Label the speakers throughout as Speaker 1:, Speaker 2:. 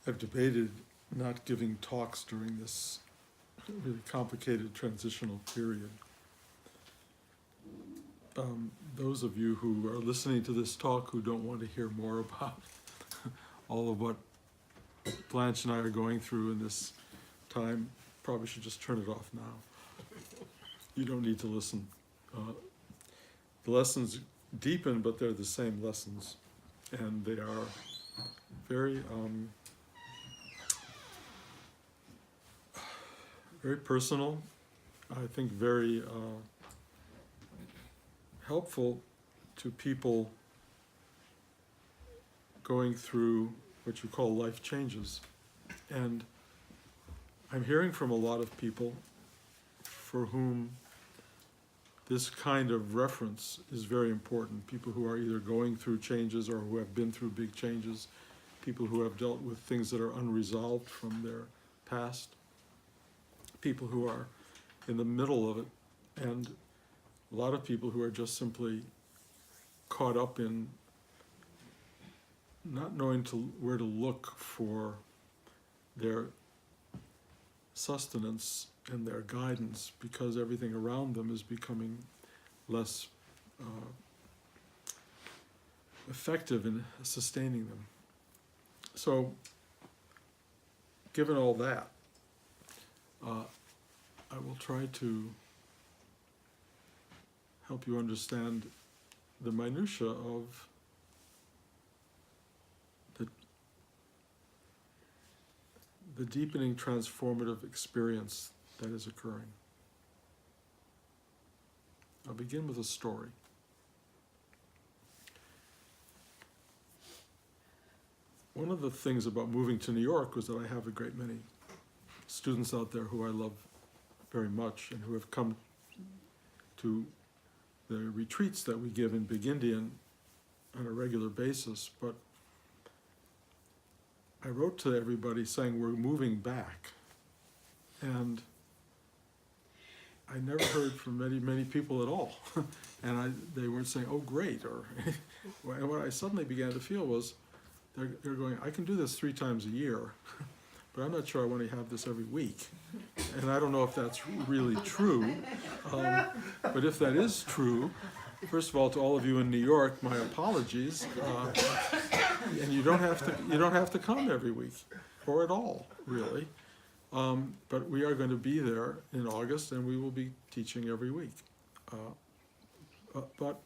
Speaker 1: I've debated not giving talks during this really complicated transitional period. Those of you who are listening to this talk who don't want to hear more about all of what Blanche and I are going through in this time probably should just turn it off now. You don't need to listen. The lessons deepen, but they're the same lessons, and they are very very personal, I think very helpful to people going through what you call life changes. And I'm hearing from a lot of people for whom this kind of reference is very important. People who are either going through changes or who have been through big changes, people who have dealt with things that are unresolved from their past, people who are in the middle of it, and a lot of people who are just simply caught up in not knowing where to look for their sustenance and their guidance, because everything around them is becoming less effective in sustaining them. So, given all that, I will try to help you understand the minutiae of the deepening transformative experience that is occurring. I'll begin with a story. One of the things about moving to New York was that I have a great many students out there who I love very much and who have come to the retreats that we give in Big Indian on a regular basis. But I wrote to everybody saying we're moving back, and I never heard from many people at all. And they weren't saying, oh great, or and what I suddenly began to feel was they're going, I can do this 3 times a year, but I'm not sure I want to have this every week. And I don't know if that's really true, but if that is true, first of all, to all of you in New York, my apologies. And you don't have to come every week, or at all, really. But we are going to be there in August, and we will be teaching every week. But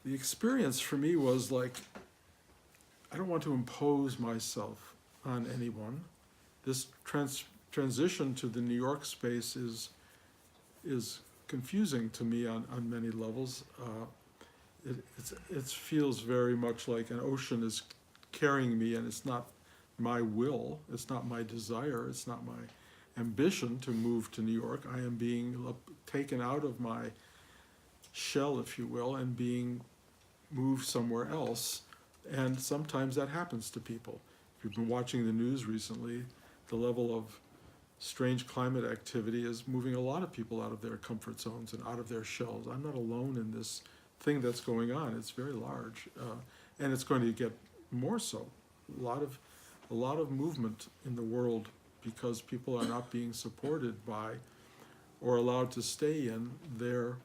Speaker 1: the experience for me was like, I don't want to impose myself on anyone. This transition to the New York space is confusing to me on many levels. It feels very much like an ocean is carrying me, and it's not my will, it's not my desire, it's not my ambition to move to New York. I am being taken out of my shell, if you will, and being moved somewhere else. And sometimes that happens to people. If you've been watching the news recently, the level of strange climate activity is moving a lot of people out of their comfort zones and out of their shells. I'm not alone in this thing that's going on. It's very large, and it's going to get more so. A lot of movement in the world because people are not being supported by or allowed to stay in their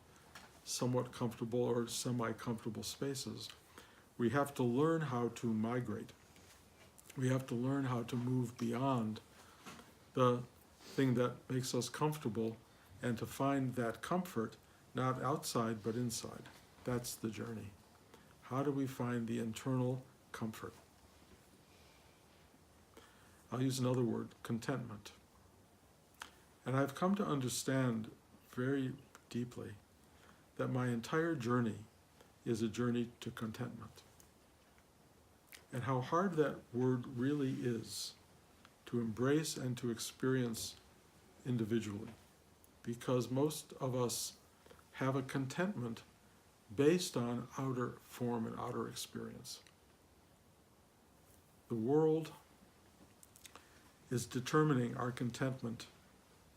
Speaker 1: somewhat comfortable or semi-comfortable spaces. We have to learn how to migrate. We have to learn how to move beyond the thing that makes us comfortable and to find that comfort not outside but inside. That's the journey. How do we find the internal comfort? I'll use another word, contentment. And I've come to understand very deeply that my entire journey is a journey to contentment. And how hard that word really is to embrace and to experience individually. Because most of us have a contentment based on outer form and outer experience. The world is determining our contentment,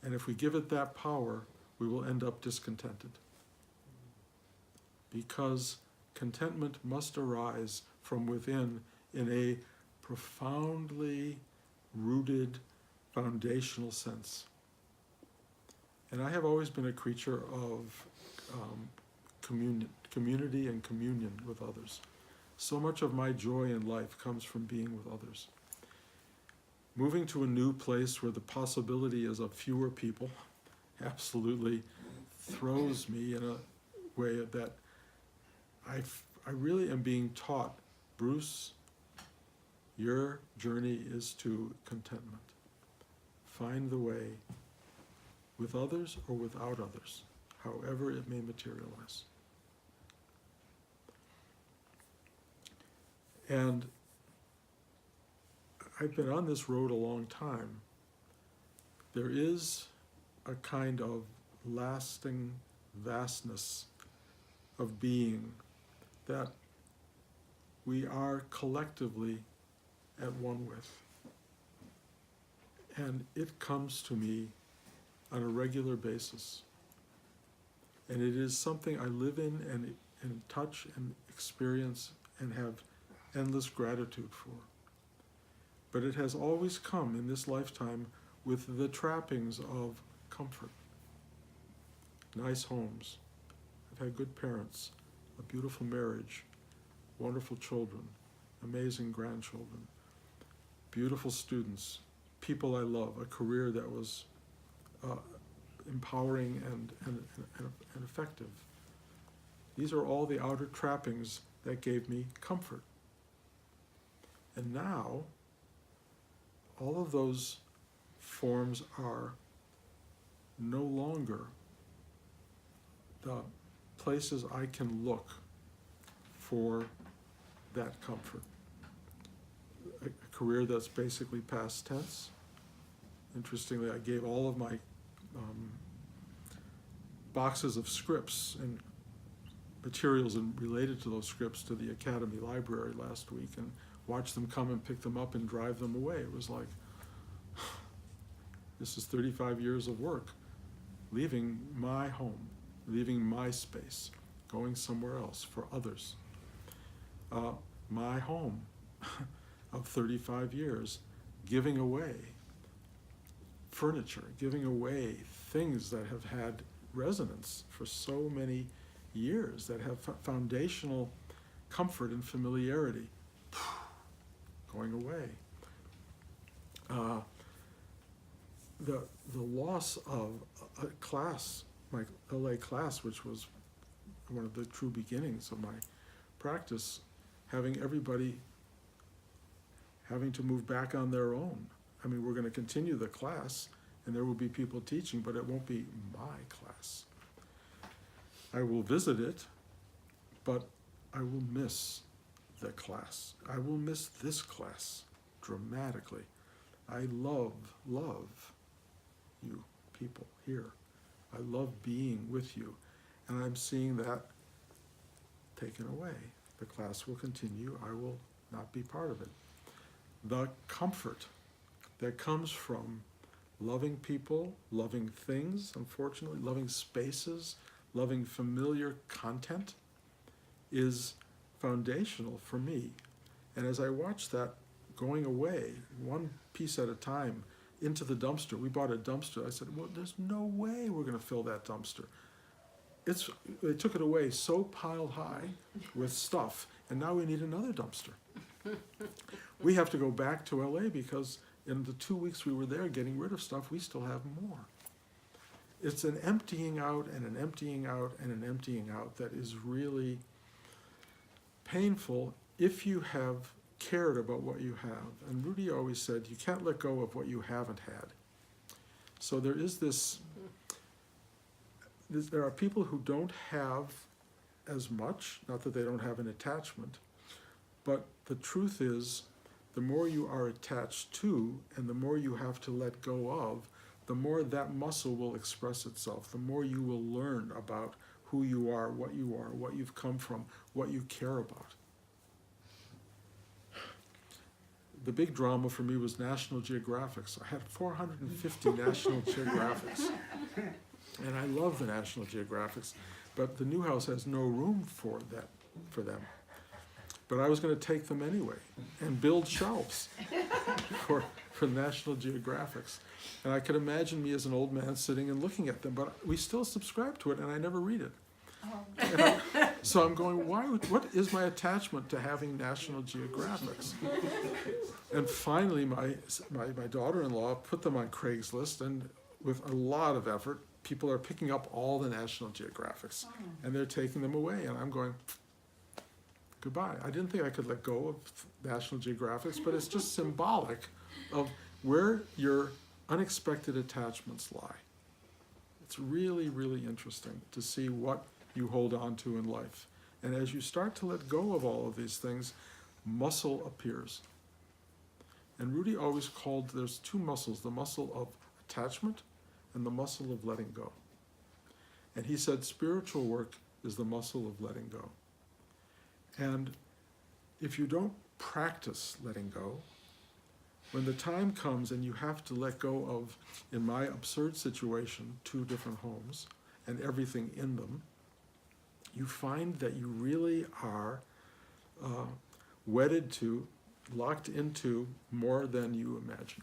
Speaker 1: and if we give it that power, we will end up discontented. Because contentment must arise from within in a profoundly rooted, foundational sense. And I have always been a creature of community and communion with others. So much of my joy in life comes from being with others. Moving to a new place where the possibility is of fewer people absolutely throws me in a way that I really am being taught, Bruce, your journey is to contentment. Find the way with others or without others, however it may materialize. And I've been on this road a long time. There is a kind of lasting vastness of being that we are collectively at one with. And it comes to me on a regular basis. And it is something I live in and touch and experience and have endless gratitude for. But it has always come in this lifetime with the trappings of comfort. Nice homes. I've had good parents, a beautiful marriage, wonderful children, amazing grandchildren, beautiful students, people I love, a career that was empowering and effective. These are all the outer trappings that gave me comfort. And now, all of those forms are no longer the places I can look for that comfort. A career that's basically past tense. Interestingly, I gave all of my boxes of scripts and materials and related to those scripts to the Academy Library last week and watched them come and pick them up and drive them away. It was like, this is 35 years of work, leaving my home, leaving my space, going somewhere else for others. My home of 35 years, giving away furniture, giving away things that have had resonance for so many years, that have foundational comfort and familiarity, going away. The loss of a class, my LA class, which was one of the true beginnings of my practice, having everybody having to move back on their own. I mean, we're going to continue the class, and there will be people teaching, but it won't be my class. I will visit it, but I will miss the class. I will miss this class dramatically. I love you people here. I love being with you, and I'm seeing that taken away. The class will continue. I will not be part of it. The comfort that comes from loving people, loving things, unfortunately, loving spaces, loving familiar content is foundational for me. And as I watch that going away, one piece at a time, into the dumpster. We bought a dumpster. I said, well, there's no way we're going to fill that dumpster. They took it away so piled high with stuff, and now we need another dumpster. We have to go back to LA because in the 2 weeks we were there getting rid of stuff, we still have more. It's an emptying out and an emptying out and an emptying out that is really painful if you have cared about what you have. And Rudy always said, you can't let go of what you haven't had. So there is there are people who don't have as much, not that they don't have an attachment, but the truth is, the more you are attached to and the more you have to let go of, the more that muscle will express itself, the more you will learn about who you are, what you've come from, what you care about. The big drama for me was National Geographics. I had 450 National Geographics. And I love the National Geographics, but the new house has no room for them. But I was going to take them anyway and build shelves for National Geographics. And I could imagine me as an old man sitting and looking at them, but we still subscribe to it, and I never read it. So I'm going, what is my attachment to having National Geographics? And finally, my daughter-in-law put them on Craigslist, and with a lot of effort, people are picking up all the National Geographics, and they're taking them away, and I'm going, goodbye. I didn't think I could let go of National Geographics, but it's just symbolic of where your unexpected attachments lie. It's really, really interesting to see what you hold on to in life. And as you start to let go of all of these things, muscle appears. And Rudy always called, there's two muscles, the muscle of attachment and the muscle of letting go. And he said spiritual work is the muscle of letting go. And if you don't practice letting go, when the time comes and you have to let go of, in my absurd situation, 2 different homes and everything in them, you find that you really are wedded to, locked into more than you imagine.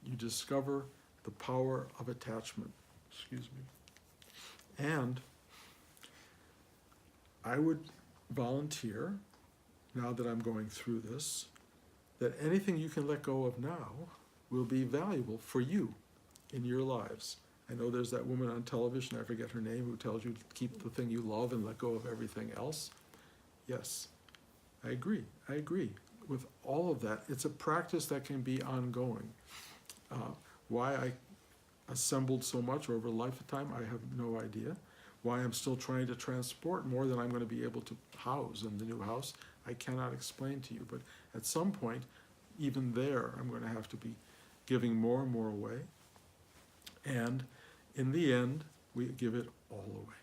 Speaker 1: You discover the power of attachment. Excuse me. And I would volunteer, now that I'm going through this, that anything you can let go of now will be valuable for you in your lives. I know there's that woman on television, I forget her name, who tells you to keep the thing you love and let go of everything else. Yes, I agree with all of that. It's a practice that can be ongoing. Why I assembled so much over a lifetime, I have no idea. Why I'm still trying to transport more than I'm going to be able to house in the new house, I cannot explain to you. But at some point, even there, I'm going to have to be giving more and more away. And in the end, we give it all away.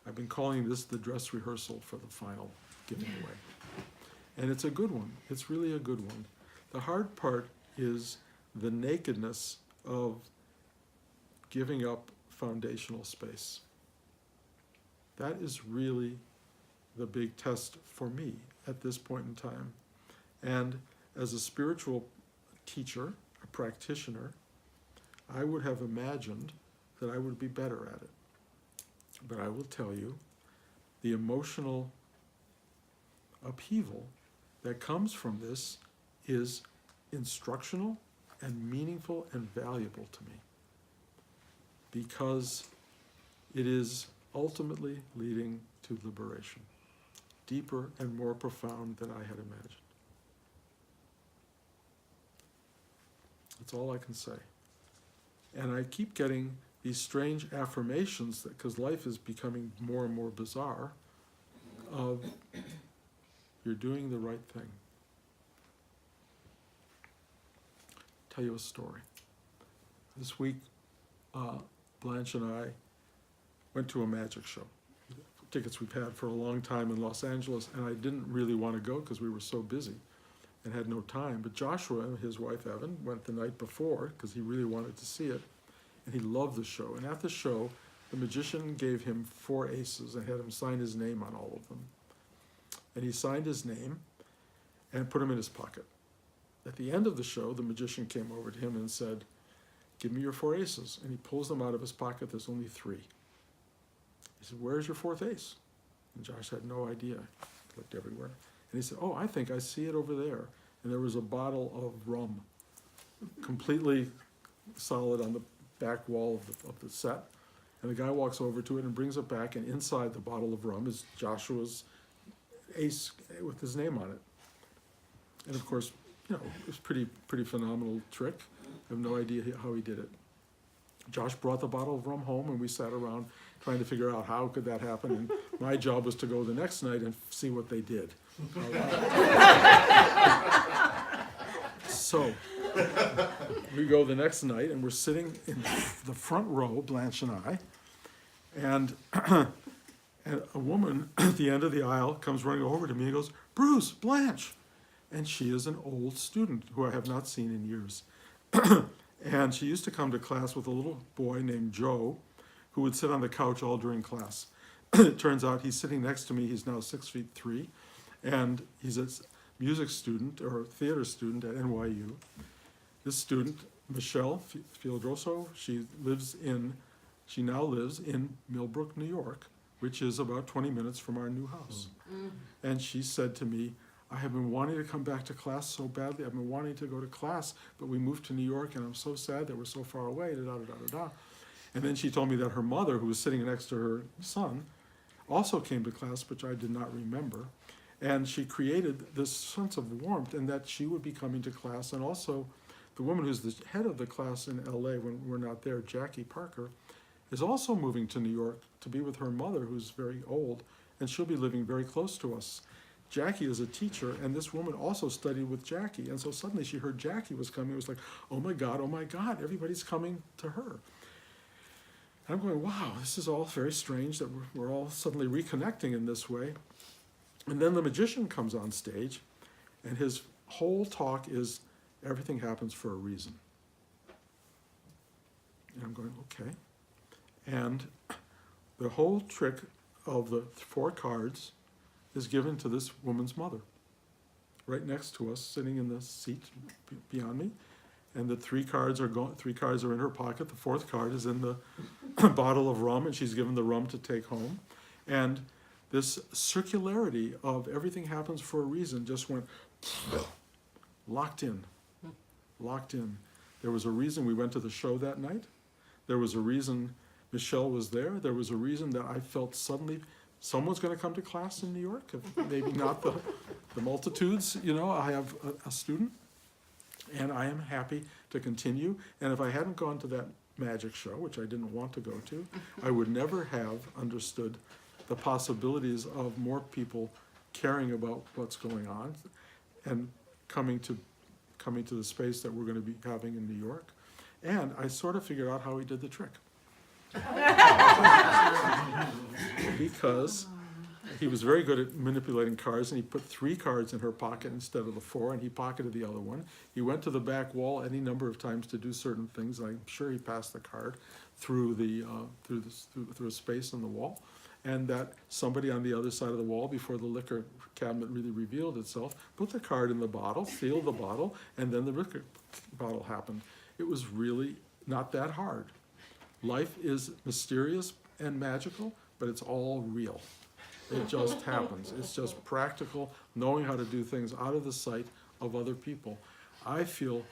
Speaker 1: I've been calling this the dress rehearsal for the final giving away. And it's a good one. It's really a good one. The hard part is the nakedness of giving up foundational space. That is really the big test for me at this point in time. And as a spiritual teacher, a practitioner, I would have imagined that I would be better at it. But I will tell you, the emotional upheaval that comes from this is instructional and meaningful and valuable to me, because it is ultimately leading to liberation, deeper and more profound than I had imagined. That's all I can say. And I keep getting these strange affirmations, that because life is becoming more and more bizarre, of you're doing the right thing. Tell you a story. This week, Blanche and I went to a magic show. Tickets we've had for a long time in Los Angeles, and I didn't really want to go because we were so busy and had no time. But Joshua and his wife Evan went the night before because he really wanted to see it, and he loved the show. And at the show, the magician gave him 4 aces and had him sign his name on all of them. And he signed his name and put them in his pocket. At the end of the show, the magician came over to him and said, "Give me your 4 aces." And he pulls them out of his pocket. There's only 3. He said, "Where's your 4th ace?" And Josh had no idea. He looked everywhere. And he said, "Oh, I think I see it over there." And there was a bottle of rum, completely solid on the back wall of the set. And the guy walks over to it and brings it back, and inside the bottle of rum is Joshua's ace with his name on it. And of course, you know, it was pretty phenomenal trick. I have no idea how he did it. Josh brought the bottle of rum home, and we sat around trying to figure out how could that happen. And my job was to go the next night and see what they did. So we go the next night, and we're sitting in the front row, Blanche and I, and a woman at the end of the aisle comes running over to me and goes, "Bruce, Blanche." And she is an old student who I have not seen in years. And she used to come to class with a little boy named Joe, who would sit on the couch all during class. it turns out he's sitting next to me. He's now 6'3", and he's a music student or theater student at NYU. This student, Michelle Fieldroso, she now lives in Millbrook, New York, which is about 20 minutes from our new house. And she said to me, I have been wanting to come back to class so badly. I've been wanting to go to class, but we moved to New York, and I'm so sad that we're so far away, da-da-da-da-da. And then she told me that her mother, who was sitting next to her son, also came to class, which I did not remember. And she created this sense of warmth, and that she would be coming to class. And also, the woman who's the head of the class in LA when we're not there, Jackie Parker, is also moving to New York to be with her mother, who's very old, and she'll be living very close to us. Jackie is a teacher, and this woman also studied with Jackie. And so suddenly she heard Jackie was coming. It was like, oh my God, everybody's coming to her. And I'm going, wow, this is all very strange that we're all suddenly reconnecting in this way. And then the magician comes on stage, and his whole talk is, everything happens for a reason. And I'm going, okay. And the whole trick of the 4 cards is given to this woman's mother, right next to us, sitting in the seat beyond me. And the 3 cards are in her pocket. The 4th card is in the bottle of rum, and she's given the rum to take home. And this circularity of everything happens for a reason just went locked in. There was a reason we went to the show that night. There was a reason Michelle was there. There was a reason that I felt suddenly someone's going to come to class in New York, maybe not the multitudes. I have a student, and I am happy to continue. And if I hadn't gone to that magic show, which I didn't want to go to, I would never have understood the possibilities of more people caring about what's going on and coming to the space that we're going to be having in New York. And I sort of figured out how he did the trick. Because he was very good at manipulating cards, and he put 3 cards in her pocket instead of the 4, and he pocketed the other one. He went to the back wall any number of times to do certain things. I'm sure he passed the card through a space in the wall, and that somebody on the other side of the wall, before the liquor cabinet really revealed itself, put the card in the bottle, sealed the bottle, and then the liquor bottle happened. It was really not that hard. Life is mysterious and magical, but it's all real. It just happens. It's just practical, knowing how to do things out of the sight of other people. I feel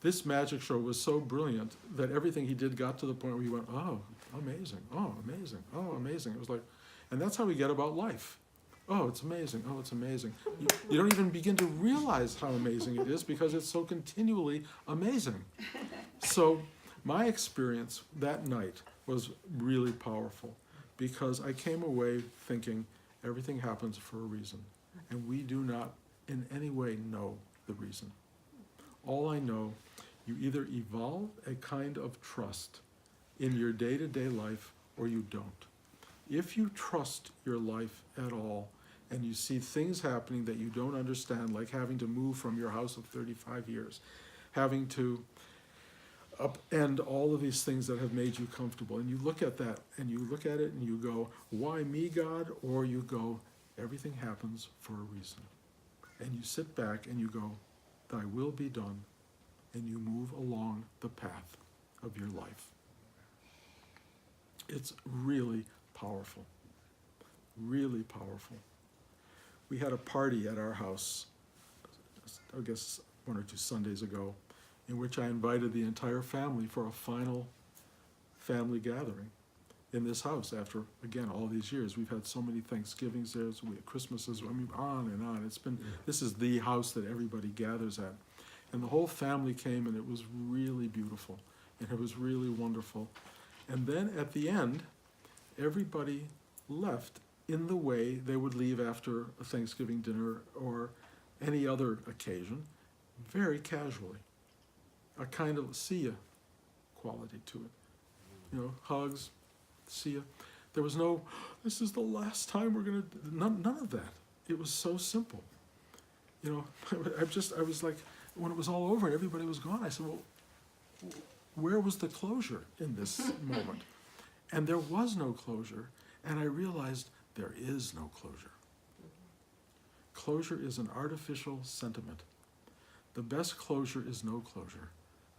Speaker 1: this magic show was so brilliant that everything he did got to the point where he went, oh, amazing, oh, amazing, oh, amazing. It was like, and that's how we get about life. Oh, it's amazing, oh, it's amazing. You don't even begin to realize how amazing it is because it's so continually amazing. So my experience that night was really powerful because I came away thinking everything happens for a reason, and we do not in any way know the reason. All I know, you either evolve a kind of trust in your day-to-day life or you don't. If you trust your life at all and you see things happening that you don't understand, like having to move from your house of 35 years, having to upend all of these things that have made you comfortable, and you look at that and you look at it and you go, why me, God? Or you go, everything happens for a reason. And you sit back and you go, thy will be done, and you move along the path of your life. It's really powerful, really powerful. We had a party at our house, I guess 1 or 2 Sundays ago, in which I invited the entire family for a final family gathering in this house after, again, all these years. We've had so many Thanksgivings there, we had Christmases, I mean, on and on. This is the house that everybody gathers at. And the whole family came, and it was really beautiful, and it was really wonderful. And then at the end, everybody left in the way they would leave after a Thanksgiving dinner or any other occasion, very casually. A kind of see ya quality to it. Hugs, see ya. There was no, this is the last time we're gonna, none of that. It was so simple. I was like, when it was all over and everybody was gone, I said, well, where was the closure in this moment? And there was no closure. And I realized there is no closure. Closure is an artificial sentiment. The best closure is no closure.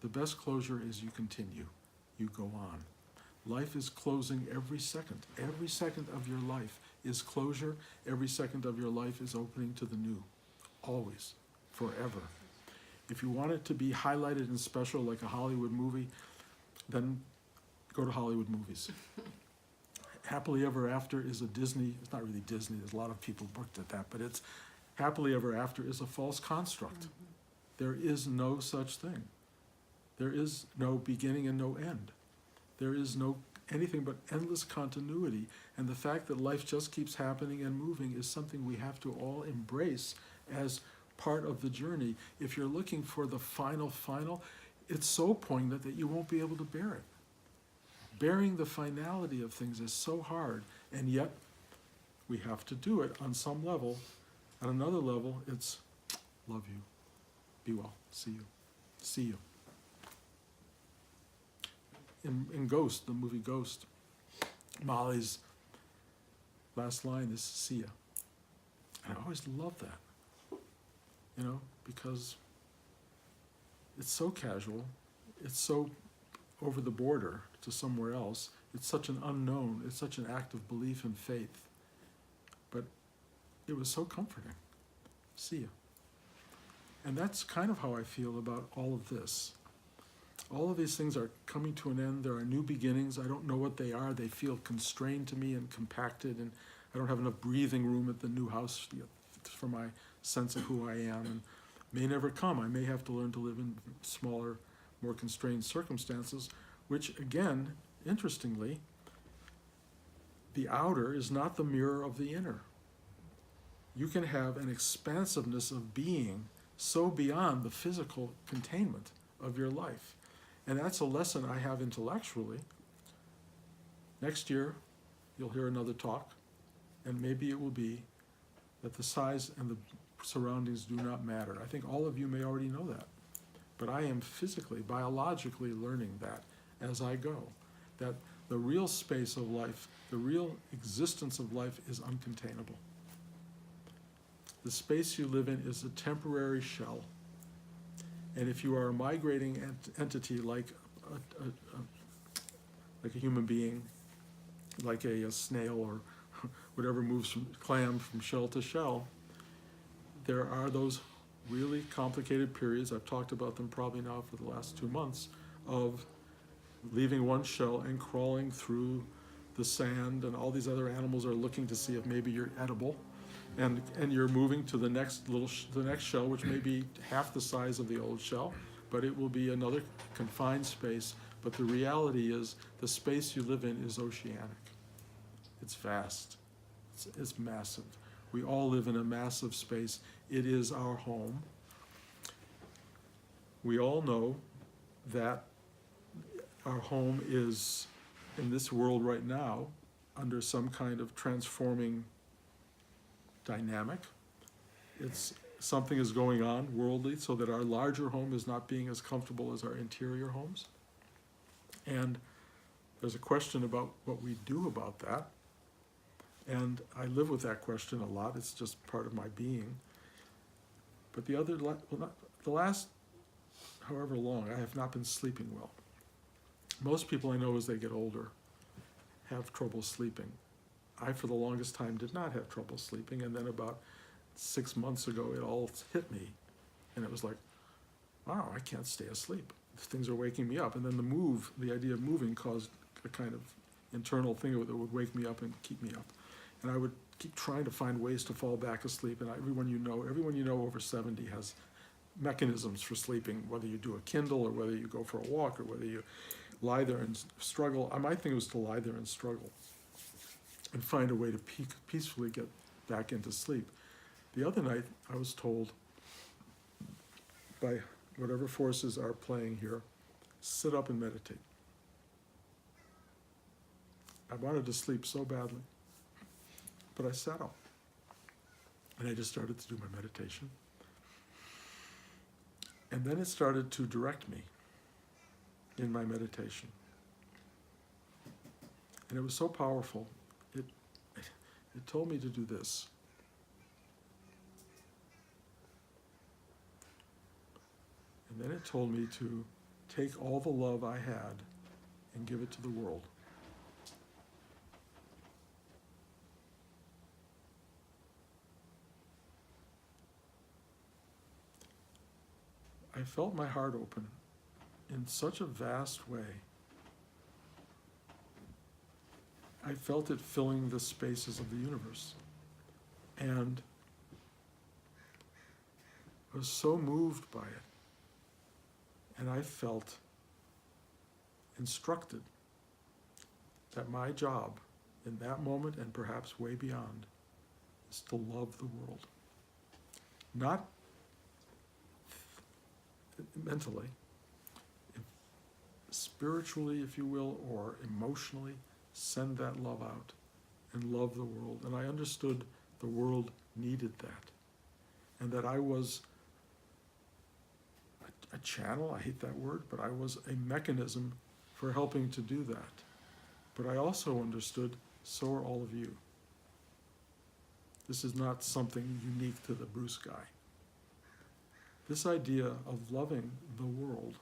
Speaker 1: The best closure is you continue, you go on. Life is closing every second. Every second of your life is closure. Every second of your life is opening to the new. Always, forever. If you want it to be highlighted and special like a Hollywood movie, then go to Hollywood movies. Happily Ever After is a Disney, it's not really Disney, there's a lot of people booked at that, but it's Happily Ever After is a false construct. There is no such thing. There is no beginning and no end. There is no anything but endless continuity, and the fact that life just keeps happening and moving is something we have to all embrace as part of the journey. If you're looking for the final, it's so poignant that you won't be able to bear it. Bearing the finality of things is so hard, and yet we have to do it on some level. At another level, it's love you, be well, see you. In Ghost, the movie Ghost, Molly's last line is see ya. And I always love that, because it's so casual, it's so over the border to somewhere else. It's such an unknown, it's such an act of belief and faith. But it was so comforting. See ya. And that's kind of how I feel about all of this. All of these things are coming to an end. There are new beginnings. I don't know what they are. They feel constrained to me and compacted, and I don't have enough breathing room at the new house for my sense of who I am, and may never come. I may have to learn to live in smaller, more constrained circumstances, which again, interestingly, the outer is not the mirror of the inner. You can have an expansiveness of being so beyond the physical containment of your life. And that's a lesson I have intellectually. Next year, you'll hear another talk, and maybe it will be that the size and the surroundings do not matter. I think all of you may already know that. But I am physically, biologically learning that as I go. That the real space of life, the real existence of life is uncontainable. The space you live in is a temporary shell. And if you are a migrating entity like a human being, like a snail or whatever moves from clam from shell to shell, there are those really complicated periods, I've talked about them probably now for the last 2 months, of leaving one shell and crawling through the sand, and all these other animals are looking to see if maybe you're edible. And you're moving to the next shell, which may be half the size of the old shell, but it will be another confined space. But the reality is the space you live in is oceanic. It's vast. It's massive. We all live in a massive space. It is our home. We all know that our home is, in this world right now, under some kind of transforming dynamic. Something is going on worldly so that our larger home is not being as comfortable as our interior homes. And there's a question about what we do about that. And I live with that question a lot. It's just part of my being. But the last however long, I have not been sleeping well. Most people I know as they get older have trouble sleeping. I, for the longest time, did not have trouble sleeping, and then about 6 months ago, it all hit me, and it was like, wow, I can't stay asleep. Things are waking me up, and then the idea of moving caused a kind of internal thing that would wake me up and keep me up, and I would keep trying to find ways to fall back asleep, and everyone you know over 70 has mechanisms for sleeping, whether you do a Kindle or whether you go for a walk or whether you lie there and struggle. My thing was to lie there and struggle and find a way to peacefully get back into sleep. The other night, I was told by whatever forces are playing here, sit up and meditate. I wanted to sleep so badly, but I sat up and I just started to do my meditation. And then it started to direct me in my meditation. And it was so powerful. It told me to do this. And then it told me to take all the love I had and give it to the world. I felt my heart open in such a vast way. I felt it filling the spaces of the universe. And I was so moved by it. And I felt instructed that my job in that moment, and perhaps way beyond, is to love the world. Not mentally, spiritually, if you will, or emotionally, send that love out and love the world. And I understood the world needed that. And that I was a channel, I hate that word, but I was a mechanism for helping to do that. But I also understood, so are all of you. This is not something unique to the Bruce guy. This idea of loving the world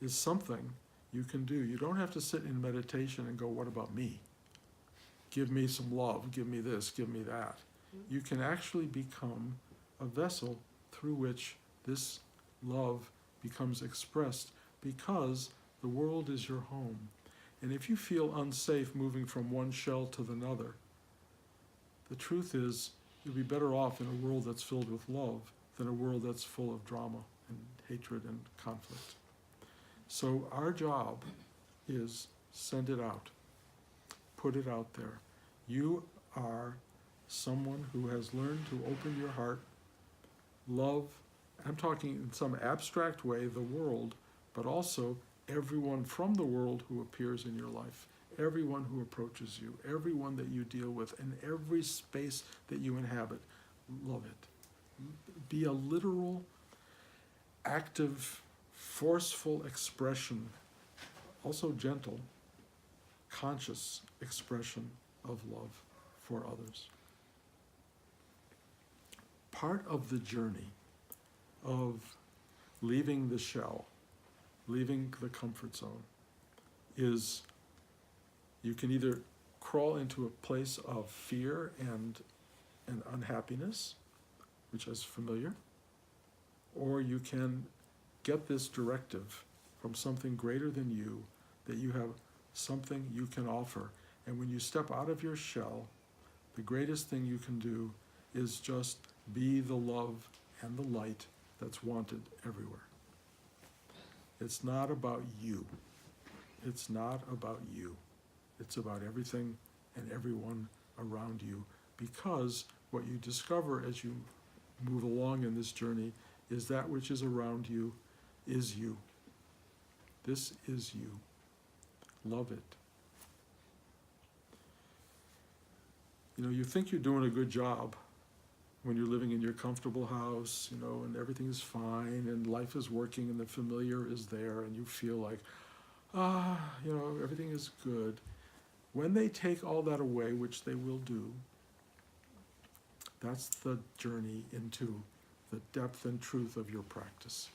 Speaker 1: is something you can do. You don't have to sit in meditation and go, what about me? Give me some love, give me this, give me that. You can actually become a vessel through which this love becomes expressed, because the world is your home. And if you feel unsafe moving from one shell to another, the truth is you'll be better off in a world that's filled with love than a world that's full of drama and hatred and conflict. So our job is send it out, put it out there. You are someone who has learned to open your heart, love, I'm talking in some abstract way, the world, but also everyone from the world who appears in your life, everyone who approaches you, everyone that you deal with, and every space that you inhabit. Love it. Be a literal, active, forceful expression, also gentle, conscious expression of love for others. Part of the journey of leaving the shell, leaving the comfort zone, is you can either crawl into a place of fear and unhappiness, which is familiar, or you can get this directive from something greater than you, that you have something you can offer. And when you step out of your shell, the greatest thing you can do is just be the love and the light that's wanted everywhere. It's not about you. It's not about you. It's about everything and everyone around you, because what you discover as you move along in this journey is that which is around you is you. This is you. Love it. You know, you think you're doing a good job when you're living in your comfortable house, you know, and everything is fine and life is working and the familiar is there and you feel like, you know, everything is good. When they take all that away, which they will do, that's the journey into the depth and truth of your practice.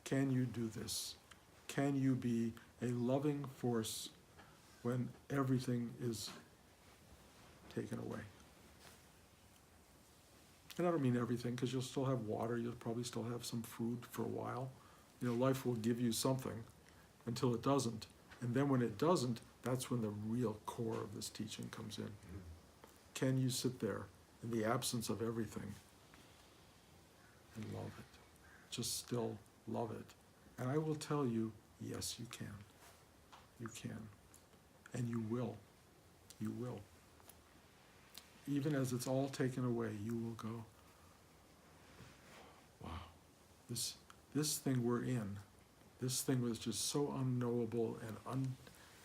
Speaker 1: Can you do this? Can you be a loving force when everything is taken away? And I don't mean everything, because you'll still have water, you'll probably still have some food for a while. You know, life will give you something until it doesn't. And then when it doesn't, that's when the real core of this teaching comes in. Mm-hmm. Can you sit there in the absence of everything and love it? Just still love it. And I will tell you, yes, you can. You can. And you will. You will. Even as it's all taken away, you will go, wow, this thing we're in, this thing was just so unknowable and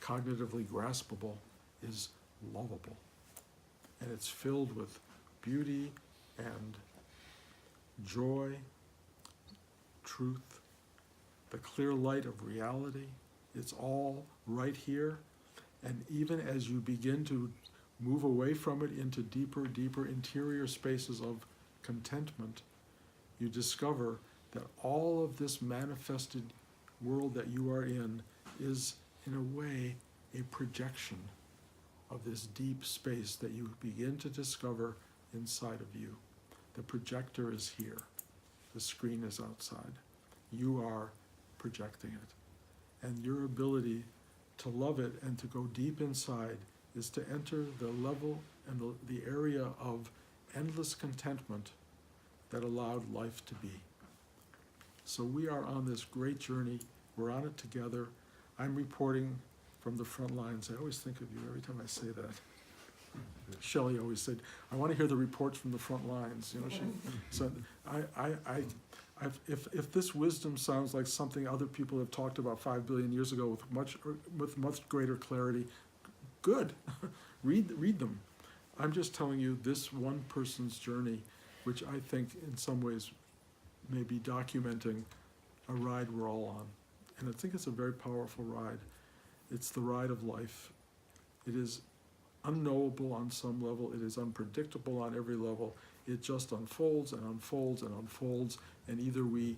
Speaker 1: uncognitively graspable, is lovable. And it's filled with beauty and joy, truth, the clear light of reality. It's all right here. And even as you begin to move away from it into deeper, deeper interior spaces of contentment, you discover that all of this manifested world that you are in is, in a way, a projection of this deep space that you begin to discover inside of you. The projector is here. The screen is outside. You are projecting it. And your ability to love it and to go deep inside is to enter the level and the area of endless contentment that allowed life to be. So we are on this great journey. We're on it together. I'm reporting from the front lines. I always think of you every time I say that. Shelley always said, I want to hear the reports from the front lines. You know, so if this wisdom sounds like something other people have talked about 5 billion years ago with much greater clarity, good. read them. I'm just telling you this one person's journey, which I think in some ways may be documenting a ride we're all on. And I think it's a very powerful ride. It's the ride of life. It is unknowable on some level. It is unpredictable on every level. It just unfolds and unfolds and unfolds, and either we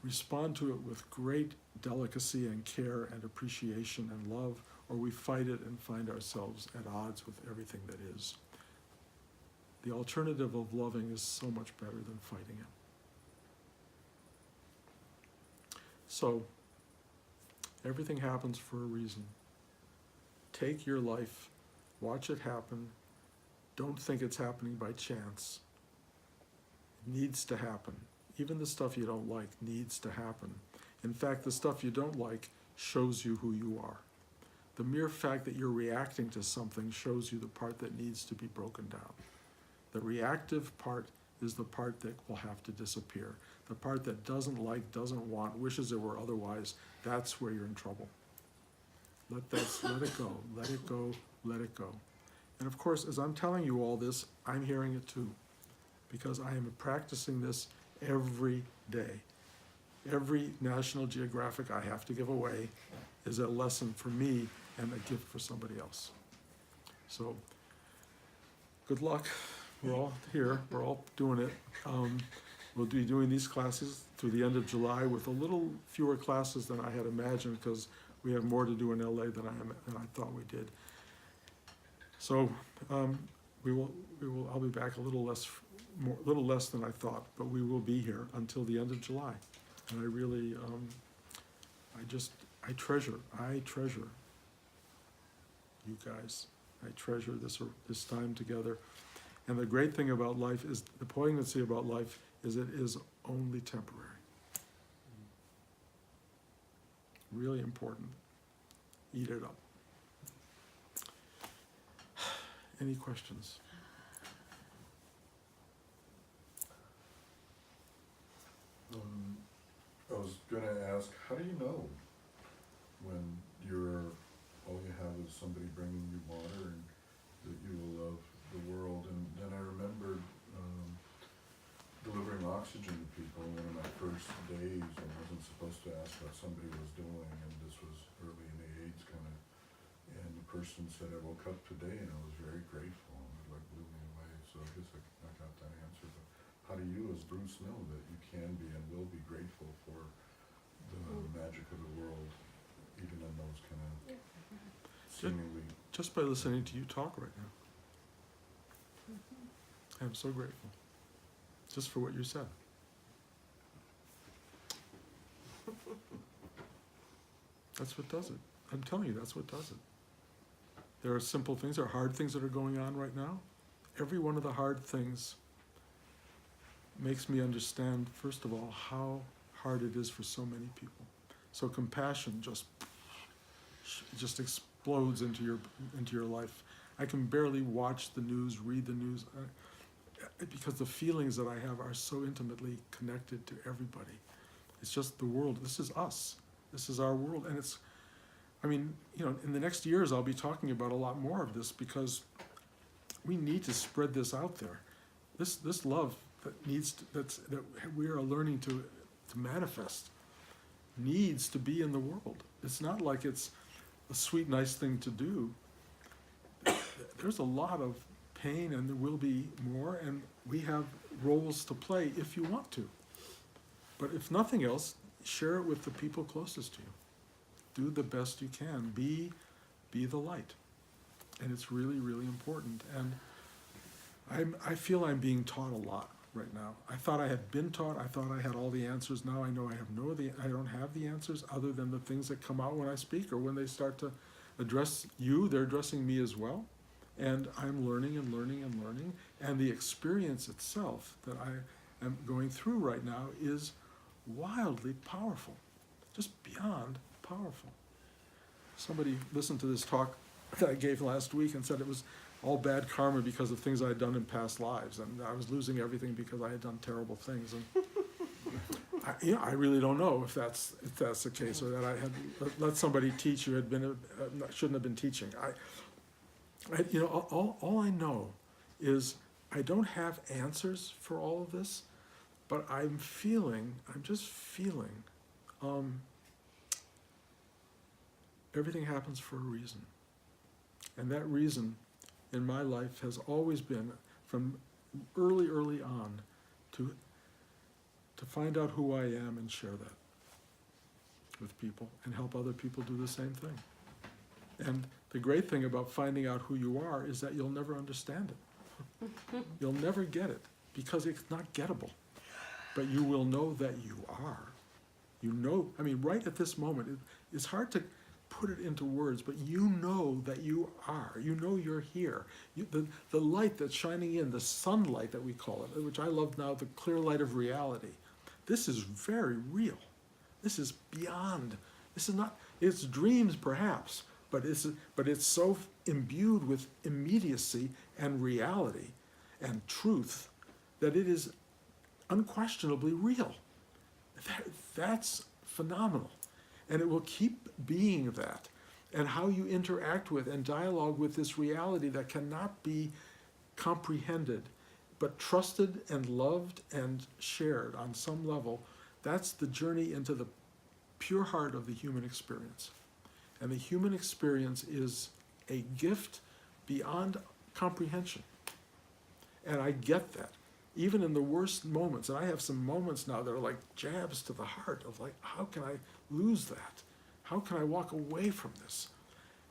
Speaker 1: respond to it with great delicacy and care and appreciation and love, or we fight it and find ourselves at odds with everything that is. The alternative of loving is so much better than fighting it. So, everything happens for a reason. Take your life, watch it happen. Don't think it's happening by chance. It needs to happen. Even the stuff you don't like needs to happen. In fact, the stuff you don't like shows you who you are. The mere fact that you're reacting to something shows you the part that needs to be broken down. The reactive part is the part that will have to disappear. The part that doesn't like, doesn't want, wishes it were otherwise, that's where you're in trouble. Let it go, let it go, let it go. And of course, as I'm telling you all this, I'm hearing it too, because I am practicing this every day. Every National Geographic I have to give away is a lesson for me and a gift for somebody else. So, good luck. We're all here, we're all doing it. We'll be doing these classes through the end of July with a little fewer classes than I had imagined, because we have more to do in LA than I thought we did. So I'll be back a little less than I thought, but we will be here until the end of July. And I really, I treasure you guys. I treasure this time together. And the great thing about life is, the poignancy about life is it is only temporary. Really important. Eat it up. Any questions?
Speaker 2: I was going to ask, how do you know when all you have is somebody bringing you water and that you will love the world? And then I remembered delivering oxygen to people. One of my first days, I wasn't supposed to ask what somebody was doing, and this was early in the AIDS kind of, and the person said, I woke up today and I was very grateful, and it blew me away. So I guess I got that answer. But how do you as Bruce know that you can be and will be grateful for the magic of the world, even in those kind of seemingly...
Speaker 1: Just by listening to you talk right now. I'm so grateful. Just for what you said. That's what does it. I'm telling you, that's what does it. There are simple things, there are hard things that are going on right now. Every one of the hard things makes me understand, first of all, how hard it is for so many people. So compassion just explodes into your life. I can barely watch the news, read the news, because the feelings that I have are so intimately connected to everybody. It's just the world. This is us. This is our world. And it's, I mean, in the next years I'll be talking about a lot more of this, because we need to spread this out there. This love that we are learning to manifest needs to be in the world. It's not like it's a sweet, nice thing to do, there's a lot of pain, and there will be more, and we have roles to play if you want to. But if nothing else, share it with the people closest to you. Do the best you can. Be the light. And it's really, really important. And I feel I'm being taught a lot right now. I thought I had been taught. I thought I had all the answers. Now I know I don't have the answers other than the things that come out when I speak, or when they start to address you, they're addressing me as well. And I'm learning and learning and learning. And the experience itself that I am going through right now is wildly powerful, just beyond powerful. Somebody listened to this talk that I gave last week and said it was all bad karma because of things I had done in past lives, and I was losing everything because I had done terrible things. And I really don't know if that's the case, or that I had let somebody teach who had been shouldn't have been teaching. All I know is I don't have answers for all of this, but I'm just feeling everything happens for a reason. And that reason in my life has always been, from early on, to find out who I am and share that with people and help other people do the same thing. And the great thing about finding out who you are is that you'll never understand it. You'll never get it because it's not gettable. But you will know that you are. You know, right at this moment, it's hard to put it into words, but you know that you are. You know you're here. The light that's shining in, the sunlight that we call it, which I love now, the clear light of reality. This is very real. This is beyond. This is not, it's dreams perhaps, but it's so imbued with immediacy and reality and truth that it is unquestionably real. That's phenomenal. And it will keep being that. And how you interact with and dialogue with this reality that cannot be comprehended, but trusted and loved and shared on some level, that's the journey into the pure heart of the human experience. And the human experience is a gift beyond comprehension. And I get that. Even in the worst moments, and I have some moments now that are like jabs to the heart of like, how can I lose that? How can I walk away from this?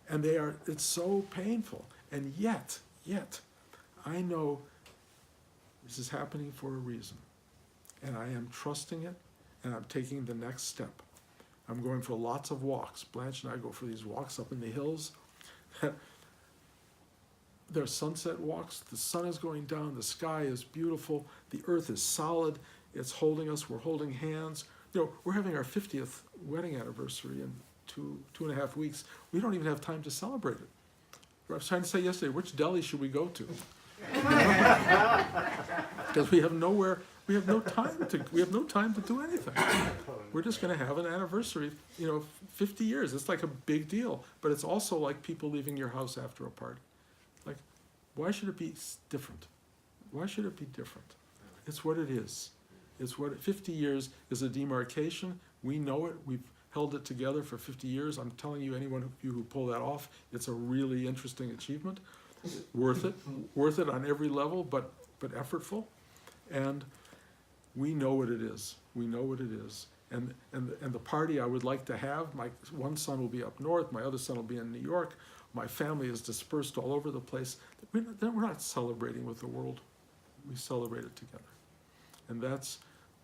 Speaker 1: And it's so painful. And yet, I know this is happening for a reason. And I am trusting it, and I'm taking the next step. I'm going for lots of walks. Blanche and I go for these walks up in the hills. They're sunset walks. The sun is going down. The sky is beautiful. The earth is solid. It's holding us. We're holding hands. We're having our 50th wedding anniversary in two and a half weeks. We don't even have time to celebrate it. I was trying to say yesterday, which deli should we go to? Because we have no time to do anything. We're just going to have an anniversary, 50 years. It's like a big deal, but it's also like people leaving your house after a party. Like, why should it be different? Why should it be different? It's what it is. 50 years is a demarcation. We know it. We've held it together for 50 years. I'm telling you, anyone of you who pull that off, it's a really interesting achievement. Worth it on every level, but effortful. And we know what it is. And the party I would like to have, my one son will be up north, my other son will be in New York, my family is dispersed all over the place. We're not celebrating with the world. We celebrate it together. And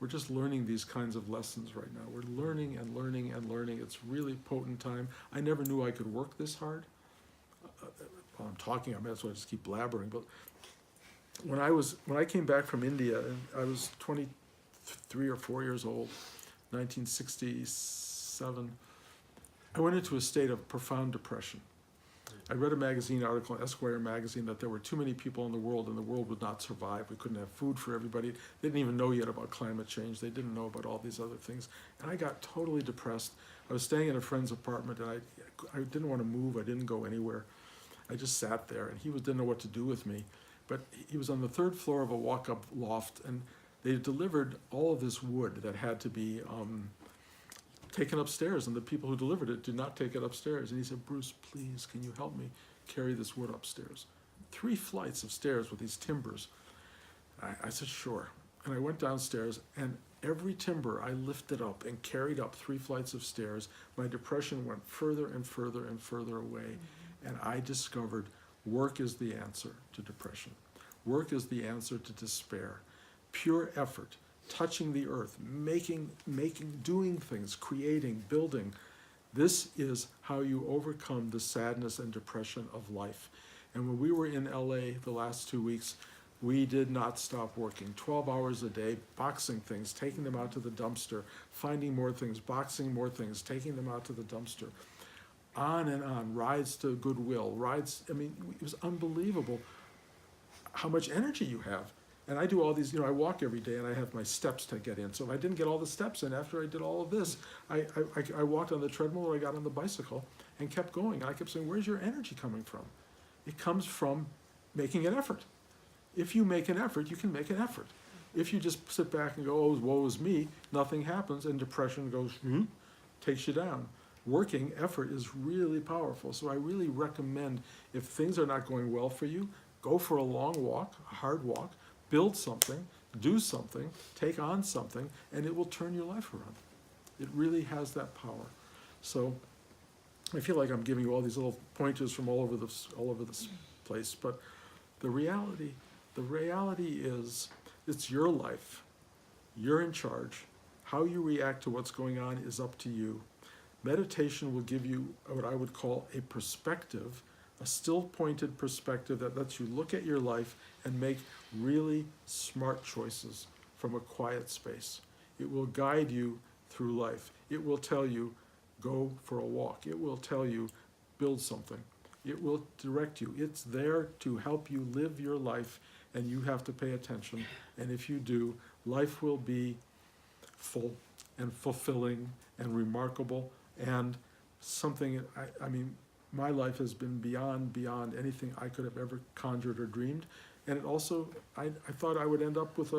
Speaker 1: we're just learning these kinds of lessons right now. We're learning and learning and learning. It's really potent time. I never knew I could work this hard. While I'm talking, that's why I just keep blabbering. But when I came back from India, and I was 23 or 4 years old, 1967, I went into a state of profound depression. I read a magazine article, Esquire magazine, that there were too many people in the world and the world would not survive. We couldn't have food for everybody. They didn't even know yet about climate change. They didn't know about all these other things. And I got totally depressed. I was staying in a friend's apartment, and I didn't want to move. I didn't go anywhere. I just sat there, and he didn't know what to do with me. But he was on the third floor of a walk-up loft, and they delivered all of this wood that had to be taken upstairs, and the people who delivered it did not take it upstairs. And he said, Bruce, please, can you help me carry this wood upstairs? 3 flights of stairs with these timbers. I said, sure. And I went downstairs, and every timber I lifted up and carried up 3 flights of stairs. My depression went further and further and further away. And I discovered work is the answer to depression. Work is the answer to despair. Pure effort, touching the earth, doing things, creating, building. This is how you overcome the sadness and depression of life. And when we were in LA the last 2 weeks, we did not stop working. 12 hours a day, boxing things, taking them out to the dumpster, finding more things, boxing more things, taking them out to the dumpster. On and on, rides to Goodwill, rides, I mean, it was unbelievable how much energy you have. And I do all these, I walk every day and I have my steps to get in. So if I didn't get all the steps in after I did all of this, I walked on the treadmill or I got on the bicycle and kept going. And I kept saying, where's your energy coming from? It comes from making an effort. If you make an effort, you can make an effort. If you just sit back and go, oh, woe is me, nothing happens, and depression goes, takes you down. Working effort is really powerful. So I really recommend, if things are not going well for you, go for a long walk, a hard walk, build something, do something, take on something, and it will turn your life around. It really has that power. So I feel like I'm giving you all these little pointers from all over this place, but the reality is it's your life. You're in charge. How you react to what's going on is up to you. Meditation will give you what I would call a perspective, a still-pointed perspective that lets you look at your life and make really smart choices from a quiet space. It will guide you through life. It will tell you, go for a walk. It will tell you, build something. It will direct you. It's there to help you live your life, and you have to pay attention. And if you do, life will be full and fulfilling and remarkable and something, I mean, my life has been beyond anything I could have ever conjured or dreamed. And it also, I thought I would end up with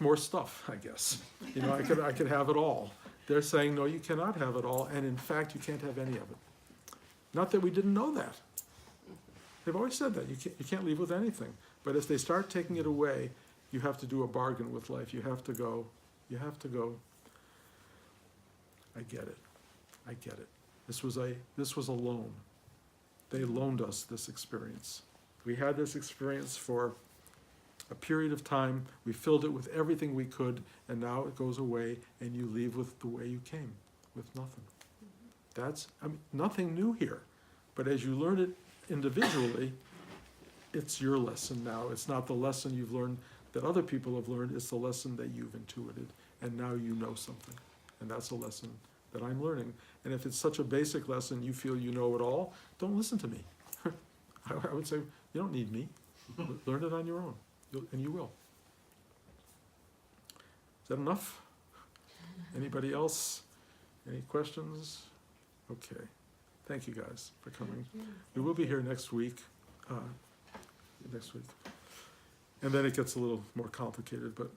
Speaker 1: more stuff, I guess. I could have it all. They're saying, no, you cannot have it all, and in fact, you can't have any of it. Not that we didn't know that. They've always said that, you can't leave with anything. But as they start taking it away, you have to do a bargain with life. You have to go, I get it. This was a loan. They loaned us this experience. We had this experience for a period of time. We filled it with everything we could, and now it goes away, and you leave with the way you came, with nothing. That's, nothing new here. But as you learn it individually, it's your lesson now. It's not the lesson you've learned that other people have learned. It's the lesson that you've intuited, and now you know something. And that's a lesson that I'm learning. And if it's such a basic lesson, you feel you know it all, don't listen to me. I would say, you don't need me. Learn it on your own, and you will. Is that enough? Anybody else? Any questions? Okay. Thank you guys for coming. We will be here next week. And then it gets a little more complicated, but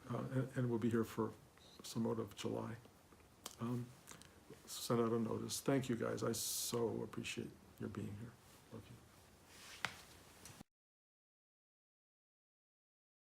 Speaker 1: and we'll be here for some out of July. Send out a notice. Thank you guys. I so appreciate your being here.